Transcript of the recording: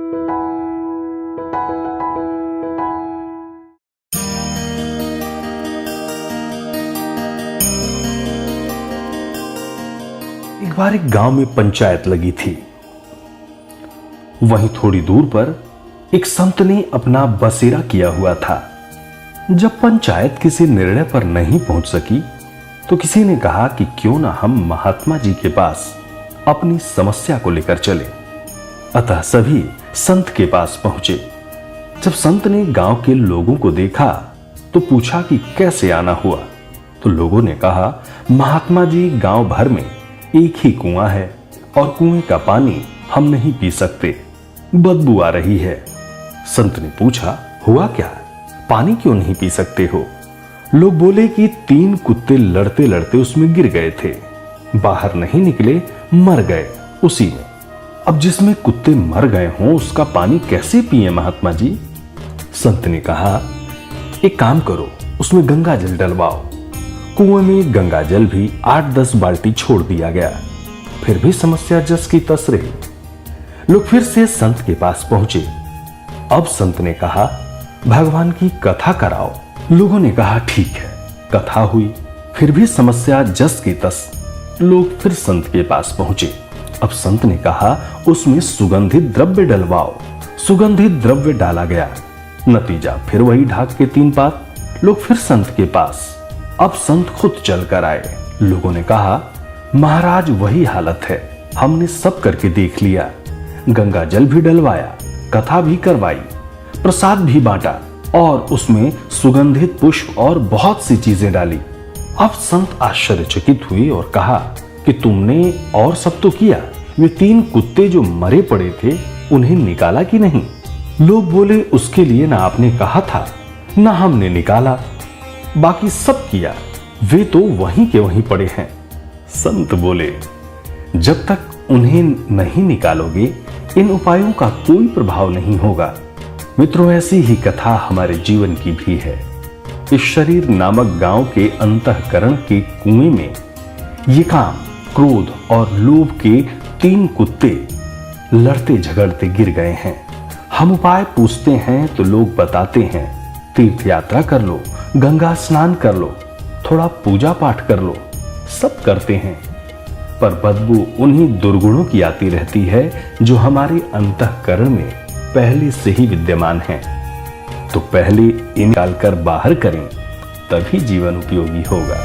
एक बार एक गांव में पंचायत लगी थी। वहीं थोड़ी दूर पर एक संत ने अपना बसेरा किया हुआ था। जब पंचायत किसी निर्णय पर नहीं पहुंच सकी तो किसी ने कहा कि क्यों ना हम महात्मा जी के पास अपनी समस्या को लेकर चले। अतः सभी संत के पास पहुंचे। जब संत ने गांव के लोगों को देखा तो पूछा कि कैसे आना हुआ। तो लोगों ने कहा, महात्मा जी, गांव भर में एक ही कुआं है और कुएं का पानी हम नहीं पी सकते, बदबू आ रही है। संत ने पूछा, हुआ क्या, पानी क्यों नहीं पी सकते हो? लोग बोले कि 3 कुत्ते लड़ते लड़ते उसमें गिर गए थे, बाहर नहीं निकले, मर गए उसी में। अब जिसमें कुत्ते मर गए हों उसका पानी कैसे पिए महात्मा जी? संत ने कहा, एक काम करो, उसमें गंगा जल डलवाओ। कुएं में गंगा जल भी 8-10 बाल्टी छोड़ दिया गया, फिर भी समस्या जस की तस रही। लोग फिर से संत के पास पहुंचे। अब संत ने कहा, भगवान की कथा कराओ। लोगों ने कहा, ठीक है। कथा हुई, फिर भी समस्या जस की तस। लोग फिर संत के पास पहुंचे। अब संत ने कहा, उसमें सुगंधित द्रव्य डलवाओ। सुगंधित द्रव्य डाला गया, नतीजा फिर वही ढाक के 3 पात। लोग फिर संत के पास। अब संत खुद चल कर आए। लोगों ने कहा, महाराज वही हालत है, हमने सब करके देख लिया, गंगा जल भी डलवाया, कथा भी करवाई, प्रसाद भी बांटा और उसमें सुगंधित पुष्प और बहुत सी चीजें डाली। अब संत आश्चर्यचकित हुए और कहा कि तुमने और सब तो किया, वे 3 कुत्ते जो मरे पड़े थे उन्हें निकाला कि नहीं? लोग बोले, उसके लिए ना आपने कहा था ना हमने निकाला, बाकी सब किया, वे तो वहीं के वहीं पड़े हैं। संत बोले, जब तक उन्हें नहीं निकालोगे इन उपायों का कोई प्रभाव नहीं होगा। मित्रों, ऐसी ही कथा हमारे जीवन की भी है। इस शरीर नामक गांव के अंतःकरण के कुएं में ये काम, क्रोध और लोभ के 3 कुत्ते लड़ते झगड़ते गिर गए हैं। हम उपाय पूछते हैं तो लोग बताते हैं, तीर्थ यात्रा कर लो, गंगा स्नान कर लो, थोड़ा पूजा पाठ कर लो, सब करते हैं, पर बदबू उन्हीं दुर्गुणों की आती रहती है जो हमारे अंतःकरण में पहले से ही विद्यमान हैं। तो पहले इन्हें निकालकर बाहर करें, तभी जीवन उपयोगी होगा।